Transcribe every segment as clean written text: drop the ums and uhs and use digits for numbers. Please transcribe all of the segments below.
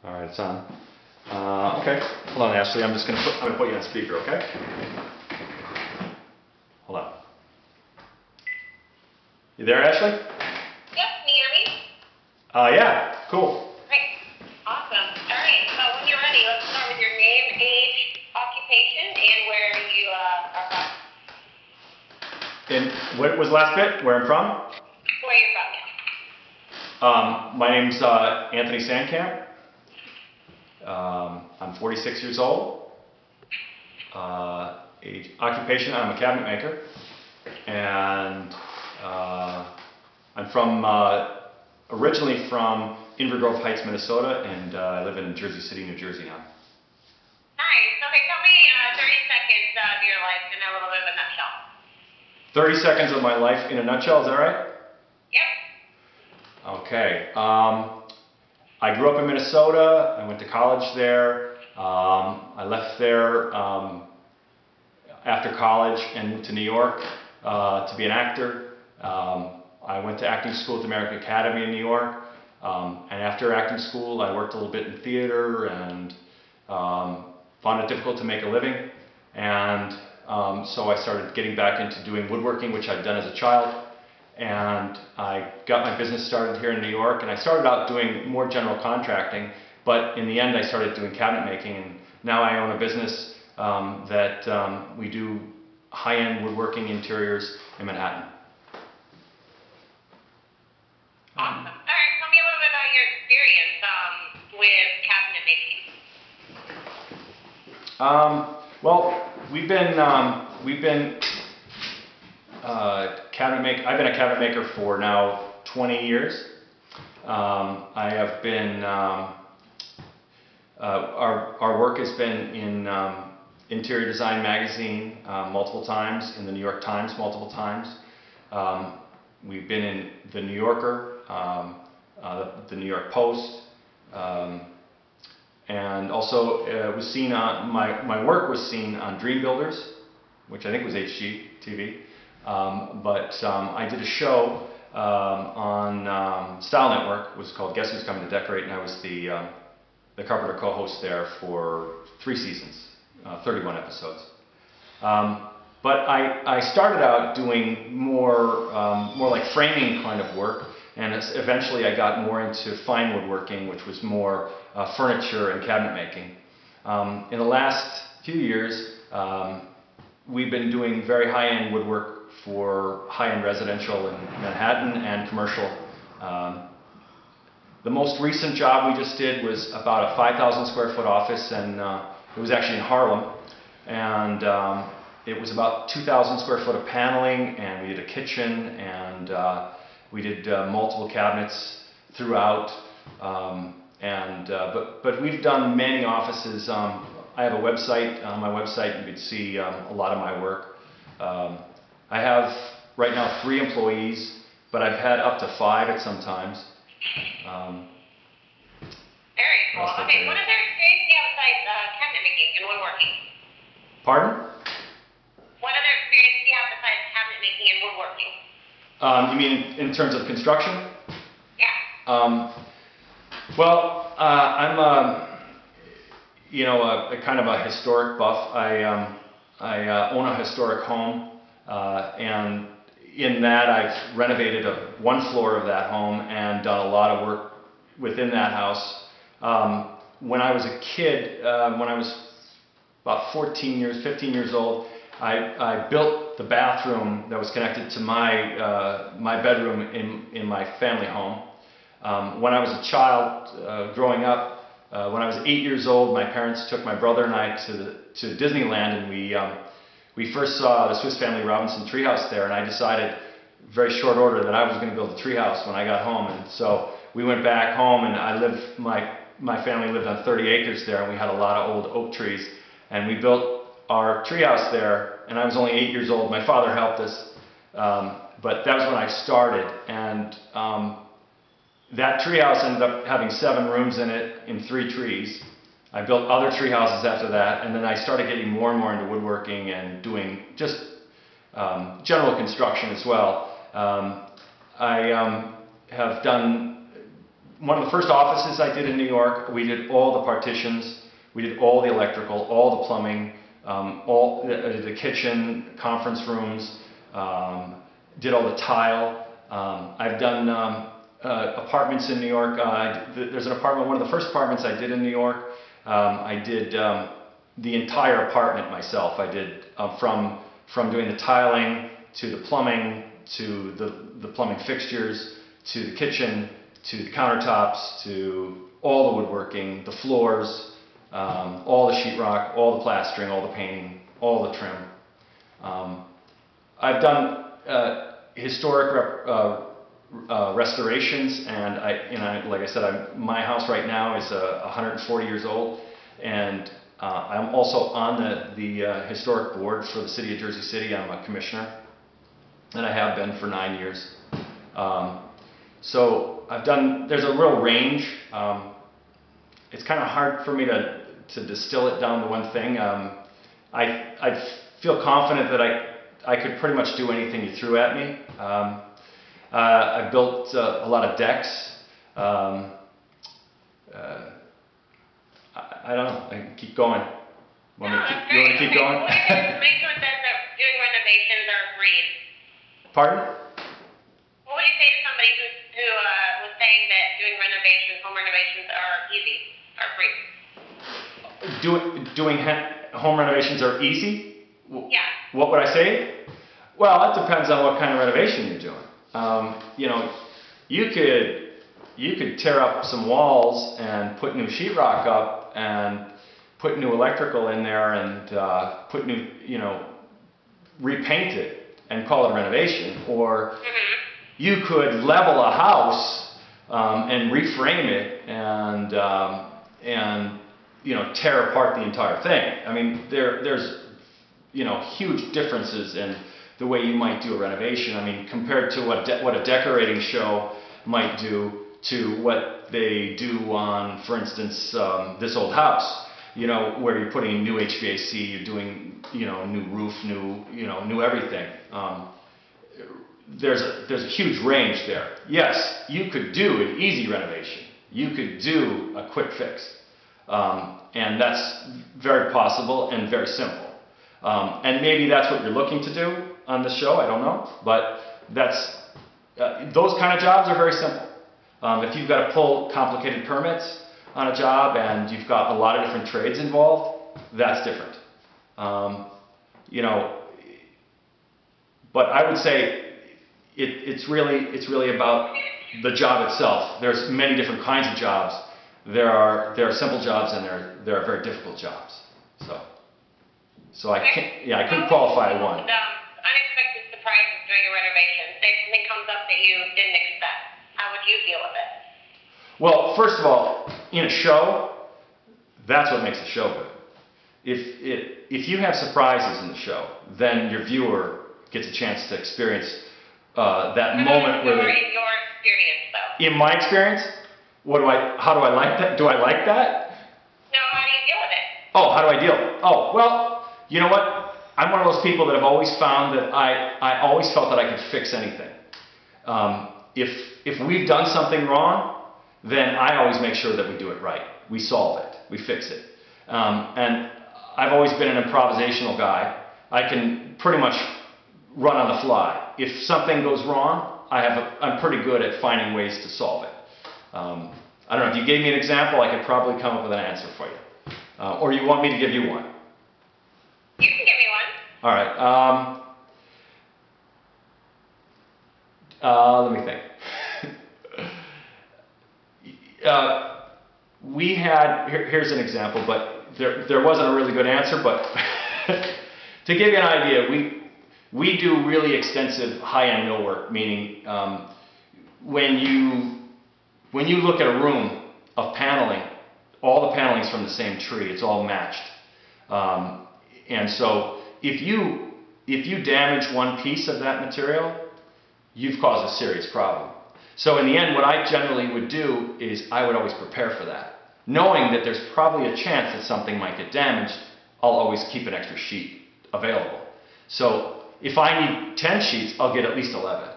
All right, it's on. Okay, hold on, Ashley. I'm gonna put you on speaker. Okay. Hold on. You there, Ashley? Yep. Can you hear me? Yeah. Cool. Great. Awesome. All right. So when you're ready, let's start with your name, age, occupation, and where you are from. And what was the last bit? Where I'm from? Where you're from, yeah. My name's Anthony Sandkamp. I'm 46 years old. Occupation, I'm a cabinet maker. And I'm from originally from Inver Grove Heights, Minnesota, and I live in Jersey City, New Jersey now. Nice. Okay, tell me 30 seconds of your life in a little bit of a nutshell. 30 seconds of my life in a nutshell, is that right? Yep. Okay. I grew up in Minnesota. I went to college there. I left there after college and moved to New York to be an actor. I went to acting school at the American Academy in New York. And after acting school, I worked a little bit in theater and found it difficult to make a living. And so I started getting back into doing woodworking, which I'd done as a child. And I got my business started here in New York, and I started out doing more general contracting, but in the end I started doing cabinet making, and now I own a business that we do high-end woodworking interiors in Manhattan. Awesome. All right, tell me a little bit about your experience with cabinet making. Well, we've been I've been a cabinet maker for now 20 years. I have been, our work has been in Interior Design magazine multiple times, in the New York Times multiple times. We've been in the New Yorker, the New York Post, and also was seen on, my work was seen on Dream Builders, which I think was HGTV. But I did a show on Style Network. It was called Guess Who's Coming to Decorate, and I was the Carpenter co-host there for 3 seasons, 31 episodes. But I started out doing more like framing kind of work, and eventually I got more into fine woodworking, which was more furniture and cabinet making. In the last few years, we've been doing very high-end woodwork for high-end residential in Manhattan and commercial. The most recent job we just did was about a 5,000 square foot office, and it was actually in Harlem. And it was about 2,000 square foot of paneling, and we did a kitchen, and we did multiple cabinets throughout. But we've done many offices. I have a website. On my website you could see a lot of my work. I have right now 3 employees, but I've had up to 5 at some times. Very cool. Okay, what other experience do you have besides cabinet making and woodworking? Pardon? What other experience do you have besides cabinet making and woodworking? You mean in terms of construction? Yeah. Well, I'm a kind of a historic buff. I own a historic home. And in that, I've renovated one floor of that home and done a lot of work within that house. When I was a kid, when I was about 15 years old, I built the bathroom that was connected to my bedroom in my family home. When I was a child, growing up, when I was 8 years old, my parents took my brother and I to Disneyland, and we first saw the Swiss Family Robinson treehouse there, and I decided very short order that I was going to build a treehouse when I got home. And so we went back home, and my family lived on 30 acres there, and we had a lot of old oak trees, and we built our treehouse there, and I was only 8 years old. My father helped us, but that was when I started, and that treehouse ended up having 7 rooms in it in 3 trees. I built other tree houses after that, and then I started getting more and more into woodworking and doing just general construction as well. I have done one of the first offices I did in New York, we did all the partitions, we did all the electrical, all the plumbing, all the kitchen, conference rooms, did all the tile. I've done apartments in New York. There's an apartment, one of the first apartments I did in New York. I did the entire apartment myself. I did from doing the tiling to the plumbing to the plumbing fixtures to the kitchen to the countertops to all the woodworking, the floors, all the sheetrock, all the plastering, all the painting, all the trim. I've done historic restorations, and like I said, my house right now is 140 years old, and I'm also on the historic board for the city of Jersey City. I'm a commissioner, and I have been for 9 years. So there's a real range. It's kind of hard for me to distill it down to one thing. I feel confident that I could pretty much do anything you threw at me. I built a lot of decks. I don't know. I can keep going. You want me to keep going? What do you think someone says that doing renovations are a breed? Pardon? What would you say to somebody who was saying that doing home renovations are easy, are free? Doing home renovations are easy? Yeah. What would I say? Well, it depends on what kind of renovation you're doing. You could tear up some walls and put new sheetrock up and put new electrical in there and put new, repaint it and call it a renovation. Or you could level a house and reframe it and tear apart the entire thing. I mean, there's huge differences in the way you might do a renovation. I mean, compared to what a decorating show might do to what they do on, for instance, This Old House. Where you're putting new HVAC, you're doing new roof, new everything. There's a huge range there. Yes, you could do an easy renovation. You could do a quick fix. And that's very possible and very simple. And maybe that's what you're looking to do on the show, I don't know. But those kind of jobs are very simple. If you've got to pull complicated permits on a job and you've got a lot of different trades involved, that's different. But I would say it's really about the job itself. There's many different kinds of jobs. There are simple jobs and there are very difficult jobs. So I couldn't qualify one. Unexpected surprises during a renovation. Say something comes up that you didn't expect. How would you deal with it? Well, first of all, in a show, that's what makes a show good. If you have surprises in the show, then your viewer gets a chance to experience that moment where they... In your experience, though. In my experience, how do I like that? Do I like that? No, how do you deal with it? Oh, how do I deal? Oh, well, you know what? I'm one of those people that have always found that I always felt that I could fix anything. If we've done something wrong, then I always make sure that we do it right. We solve it. We fix it. And I've always been an improvisational guy. I can pretty much run on the fly. If something goes wrong, I'm pretty good at finding ways to solve it. I don't know, if you gave me an example, I could probably come up with an answer for you. Or you want me to give you one? You can give me one. All right. Let me think. Here's an example, but there wasn't a really good answer, but to give you an idea, we do really extensive high-end millwork, meaning when you look at a room of paneling, all the paneling is from the same tree, it's all matched. And so if you damage one piece of that material, you've caused a serious problem. So in the end, what I generally would do is I would always prepare for that. Knowing that there's probably a chance that something might get damaged, I'll always keep an extra sheet available. So if I need 10 sheets, I'll get at least 11.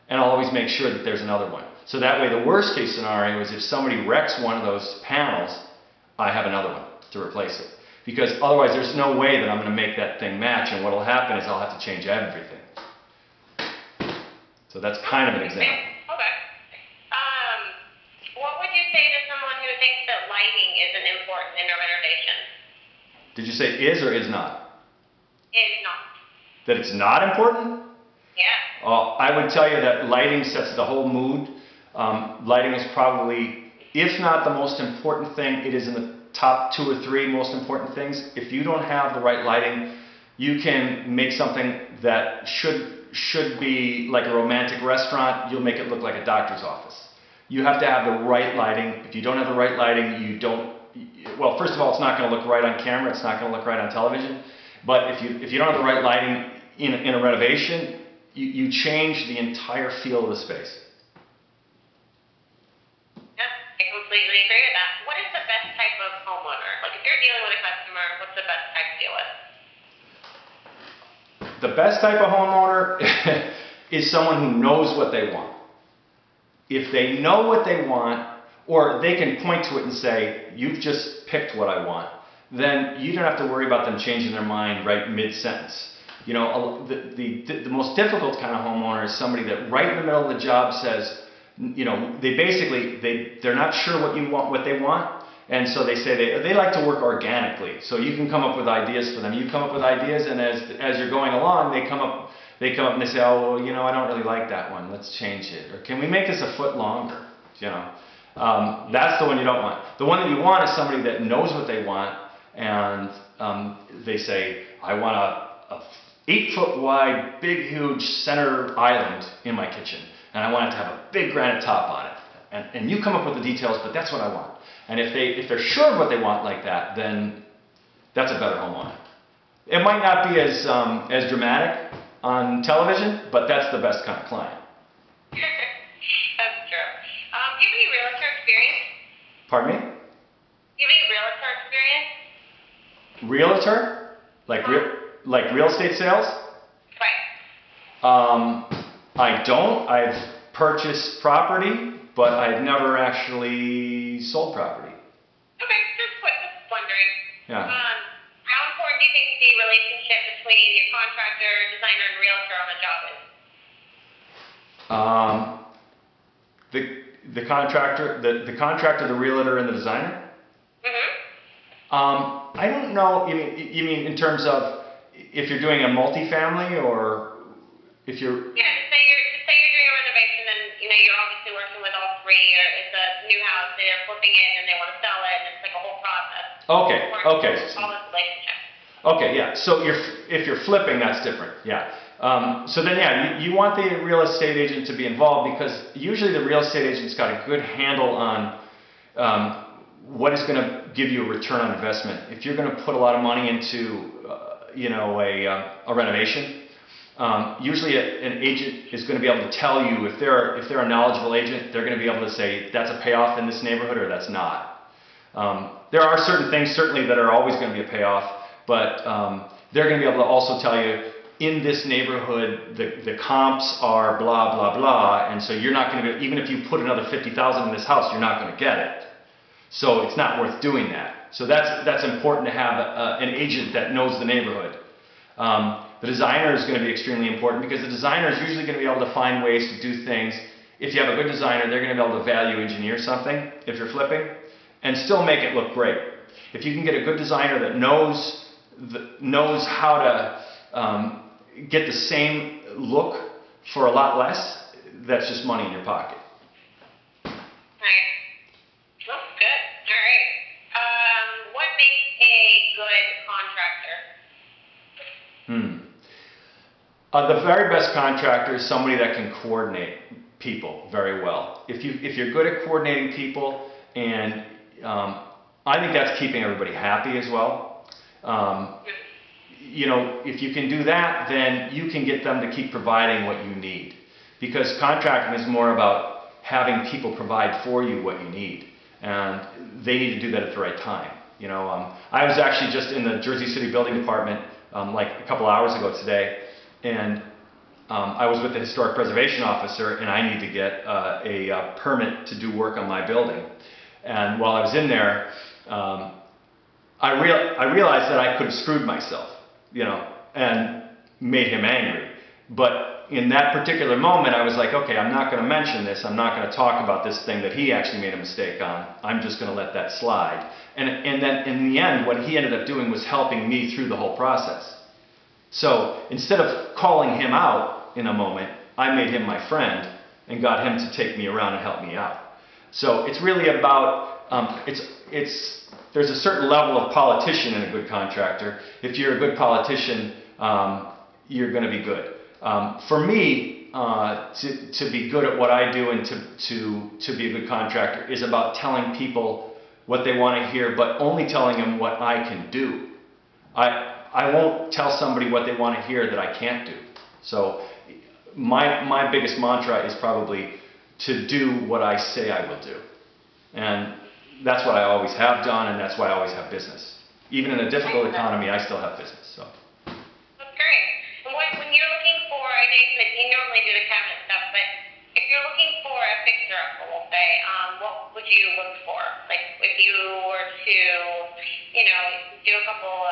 And I'll always make sure that there's another one. So that way, the worst case scenario is if somebody wrecks one of those panels, I have another one to replace it. Because otherwise, there's no way that I'm going to make that thing match, and what will happen is I'll have to change everything. So that's kind of an example. Okay. What would you say to someone who thinks that lighting isn't important in a renovation? Did you say is or is not? Is not. That it's not important? Yeah. I would tell you that lighting sets the whole mood. Lighting is probably, if not the most important thing, it is in the top 2 or 3 most important things. If you don't have the right lighting, you can make something that should be like a romantic restaurant, you'll make it look like a doctor's office. You have to have the right lighting. If you don't have the right lighting, you don't, well, first of all, it's not going to look right on camera, it's not going to look right on television. But if you don't have the right lighting in a renovation, you change the entire feel of the space. Yeah, I completely agree with that. What is the best type of homeowner? Like if you're dealing with a customer, what's the best type to deal with? The best type of homeowner is someone who knows what they want. If they know what they want, or they can point to it and say, you've just picked what I want, then you don't have to worry about them changing their mind right mid-sentence. You know, the most difficult kind of homeowner is somebody that right in the middle of the job says, you know, they're not sure what they want, and so they say they like to work organically. So you can come up with ideas for them. You come up with ideas, and as you're going along, they come up and they say, oh, well, you know, I don't really like that one. Let's change it. Or can we make this a foot longer? You know, that's the one you don't want. The one that you want is somebody that knows what they want, and they say, I want a 8-foot wide, big, huge center island in my kitchen, and I want it to have a big granite top on it. And you come up with the details, but that's what I want. And if they're sure of what they want like that, then that's a better homeowner. It might not be as dramatic on television, but that's the best kind of client. That's true. Do you have any realtor experience? Pardon me? Do you have any realtor experience? Realtor? Like real estate sales? Right. I don't. I've purchased property, but I've never actually sold property. Okay, just wondering. Yeah. How important do you think the relationship between your contractor, designer, and realtor on the job is? The contractor, the realtor, and the designer? Mm-hmm. I don't know. You mean in terms of if you're doing a multifamily, or if you're? Yeah, just say you're doing a renovation, and you know you're obviously working with all 3, or it's a new house, they're flipping it, and they want to sell it, and it's like a whole process. Okay. Okay. All this relationship. Okay. Yeah. So if you're flipping, that's different. Yeah. So then, yeah, you want the real estate agent to be involved, because usually the real estate agent's got a good handle on what is going to give you a return on investment. If you're going to put a lot of money into, a renovation, usually an agent is going to be able to tell you, if they're a knowledgeable agent, they're going to be able to say that's a payoff in this neighborhood or that's not. There are certain things certainly that are always going to be a payoff, but they're going to be able to also tell you, in this neighborhood, the comps are blah, blah, blah, and so you're not going to be, even if you put another $50,000 in this house, you're not going to get it. So it's not worth doing that. So that's important to have an agent that knows the neighborhood. The designer is going to be extremely important, because the designer is usually going to be able to find ways to do things. If you have a good designer, they're going to be able to value engineer something, if you're flipping, and still make it look great. If you can get a good designer that knows how to get the same look for a lot less, that's just money in your pocket. Right. Well, good. All right. What makes a good contractor? The very best contractor is somebody that can coordinate people very well. If you're good at coordinating people, and I think that's keeping everybody happy as well. You know, if you can do that, then you can get them to keep providing what you need. Because contracting is more about having people provide for you what you need. And they need to do that at the right time. You know, I was actually just in the Jersey City Building Department like a couple hours ago today, and I was with the historic preservation officer, and I need to get a permit to do work on my building. And while I was in there, I realized that I could have screwed myself, and made him angry. But in that particular moment, I was like, okay, I'm not going to mention this. I'm not going to talk about this thing that he actually made a mistake on. I'm just going to let that slide. And then in the end, what he ended up doing was helping me through the whole process. So instead of calling him out in a moment, I made him my friend and got him to take me around and help me out. So it's really about, there's a certain level of politician in a good contractor. If you're a good politician, you're going to be good. For me, to be good at what I do and to be a good contractor is about telling people what they want to hear, but only telling them what I can do. I won't tell somebody what they want to hear that I can't do. So my biggest mantra is probably to do what I say I will do. And that's what I always have done, and that's why I always have business. Even in a difficult economy, I still have business. So. That's great. And when you're looking for, I know you normally do the cabinet stuff, but if you're looking for a fixer-upper, we'll say, what would you look for? Like if you were to, do a couple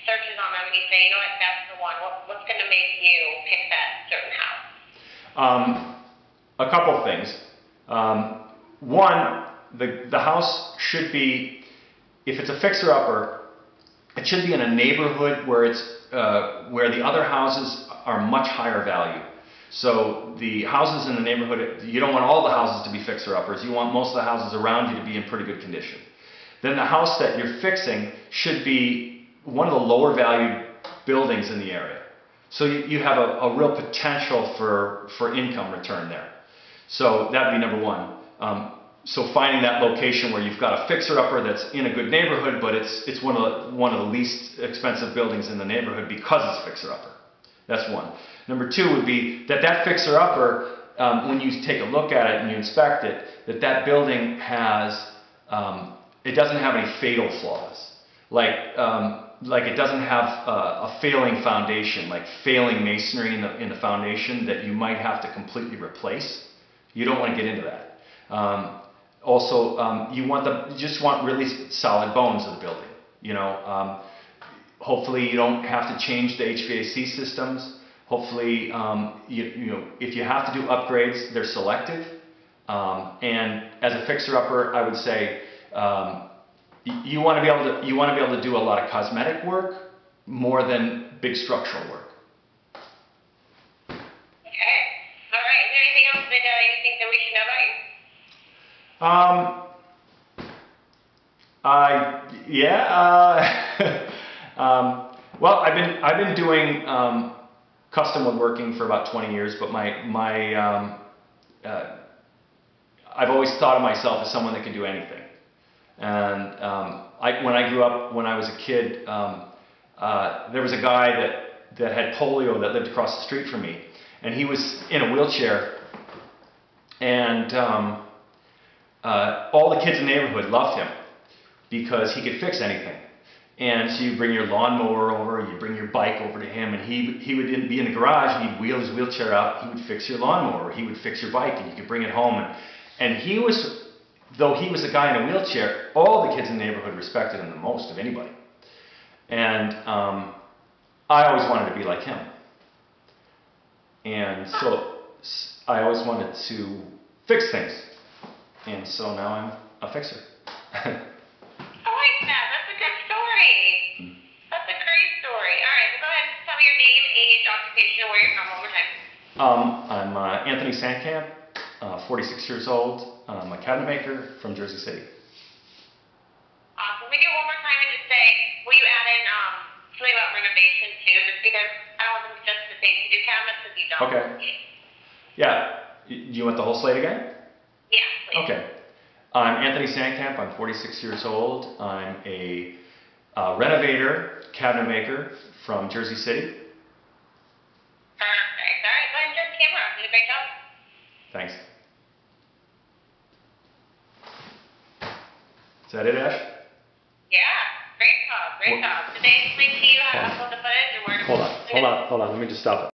searches on them, and you say, you know what, that's the one. What's going to make you pick that certain house? A couple things. One, the house should be, if it's a fixer-upper, it should be in a neighborhood where where the other houses are much higher value. So the houses in the neighborhood, you don't want all the houses to be fixer-uppers. You want most of the houses around you to be in pretty good condition. Then the house that you're fixing should be one of the lower valued buildings in the area. So you have a real potential for income return there. So that would be number one. So finding that location where you've got a fixer-upper that's in a good neighborhood, but it's one of the least expensive buildings in the neighborhood because it's fixer-upper. That's one. Number two would be that fixer-upper, when you take a look at it and you inspect it, that building has, it doesn't have any fatal flaws. Like it doesn't have a failing foundation, like failing masonry in the foundation that you might have to completely replace. You don't want to get into that. Also, you just want really solid bones of the building. Hopefully you don't have to change the HVAC systems. Hopefully, if you have to do upgrades, they're selective. And as a fixer-upper, I would say you want to be able to do a lot of cosmetic work more than big structural work. Okay. All right. Is there anything else that you think that we should know about you? Well, I've been doing custom woodworking for about 20 years, but I've always thought of myself as someone that can do anything. And when I grew up, when I was a kid, there was a guy that had polio that lived across the street from me, and he was in a wheelchair, and all the kids in the neighborhood loved him because he could fix anything. And so you bring your lawnmower over, you bring your bike over to him, and he would be in the garage, and he'd wheel his wheelchair out, he would fix your lawnmower, he would fix your bike, and you could bring it home. And he was, though he was a guy in a wheelchair, all the kids in the neighborhood respected him the most of anybody. And I always wanted to be like him. And so I always wanted to fix things. And so now I'm a fixer. I like that. That's a good story. That's a great story. All right, well, go ahead and tell me your name, age, occupation, and where you're from one more time. I'm Anthony Sandkamp, 46 years old. I'm a cabinet maker from Jersey City. Awesome. We do one more time and just say, will you add in something about renovation too? Just because I don't want them just to say you do cabinets if you don't. Okay. Yeah. Do you want the whole slate again? Yeah, please. Okay. I'm Anthony Sandkamp. I'm 46 years old. I'm a renovator, cabinet maker from Jersey City. Perfect. All right, go ahead and turn the camera off. You did a great job. Thanks. Is that it, Ash? Yeah, great job, great job. Did they explain to you how to upload the footage and where to... Hold on. Let me just stop it.